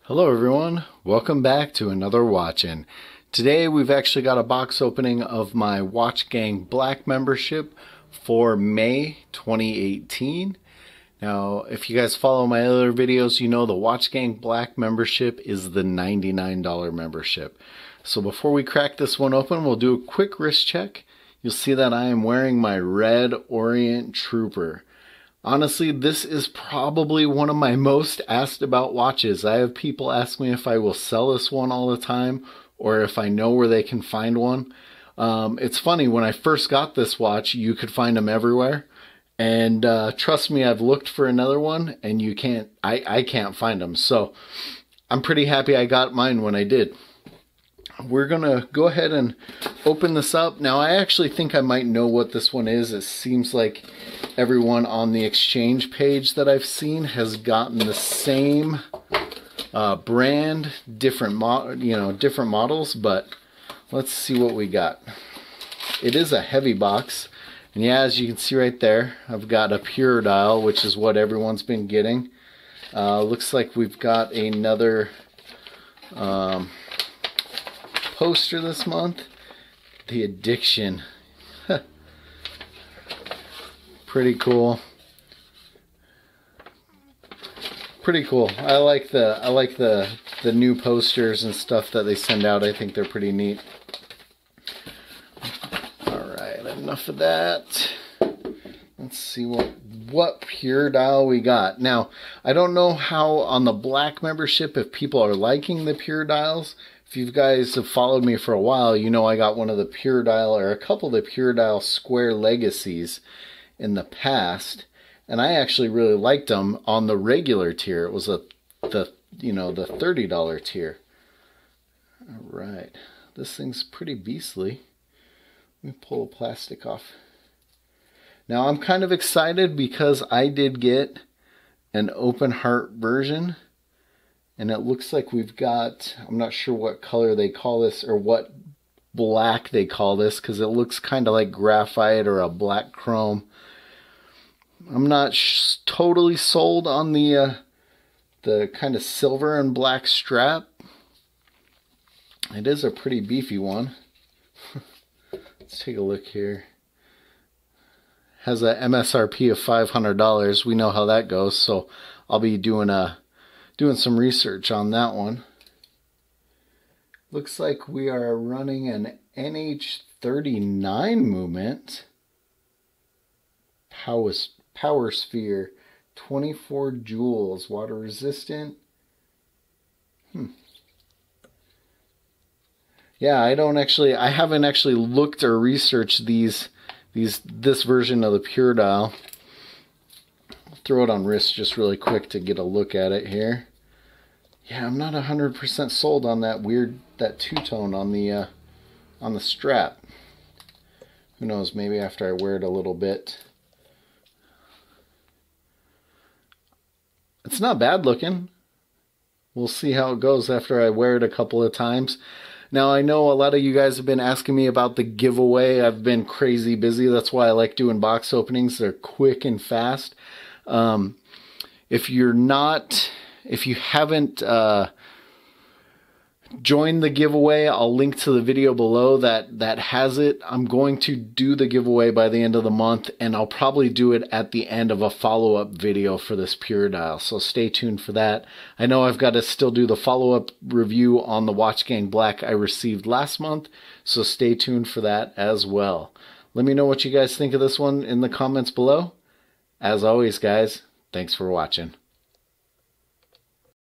Hello everyone, welcome back to another Watchin. Today we've actually got a box opening of my watchgang Black membership for May 2018. Now if you guys follow my other videos, you know the watchgang Black membership is the $99 membership. So before we crack this one open, we'll do a quick wrist check. You'll see that I am wearing my red Orient Trooper. Honestly, this is probably one of my most asked about watches. I have people ask me if I will sell this one all the time or if I know where they can find one. It's funny, when I first got this watch, you could find them everywhere. And trust me, I've looked for another one and you can't, I can't find them. So I'm pretty happy I got mine when I did. We're gonna go ahead and open this up. Now I actually think I might know what this one is. It seems like everyone on the exchange page that I've seen has gotten the same brand, different models, but let's see what we got. It is a heavy box, and yeah, as you can see right there, I've got a pure dial, which is what everyone's been getting. Looks like we've got another poster this month, the Addiction. Pretty cool. Pretty cool. I like the new posters and stuff that they send out. I think they're pretty neat. All right, enough of that. Let's see what pure dial we got. Now, I don't know how on the Black membership if people are liking the pure dials. If you guys have followed me for a while, you know I got one of the pure dial, or a couple of the pure dial square legacies in the past, and I actually really liked them on the regular tier. It was the $30 tier. All right, this thing's pretty beastly. Let me pull the plastic off. Now I'm kind of excited because I did get an open heart version. And it looks like we've got, I'm not sure what color they call this or what black they call this, because it looks kind of like graphite or a black chrome. I'm not totally sold on the kind of silver and black strap. It is a pretty beefy one. Let's take a look here. Has a MSRP of $500. We know how that goes, so I'll be doing some research on that one. Looks like we are running an NH39 movement. Power sphere, 24 joules, water resistant. Yeah, I haven't actually looked or researched this version of the pure dial. Throw it on wrist just really quick to get a look at it here. Yeah, I'm not 100% sold on that two-tone on the strap. Who knows, maybe after I wear it a little bit. It's not bad looking. We'll see how it goes after I wear it a couple of times. Now, I know a lot of you guys have been asking me about the giveaway. I've been crazy busy. That's why I like doing box openings. They're quick and fast. If you haven't joined the giveaway, I'll link to the video below that has it. I'm going to do the giveaway by the end of the month, and I'll probably do it at the end of a follow-up video for this pure dial, so stay tuned for that. I know I've got to still do the follow-up review on the watchgang Black I received last month, so stay tuned for that as well. Let me know what you guys think of this one in the comments below. As always, guys, thanks for watching.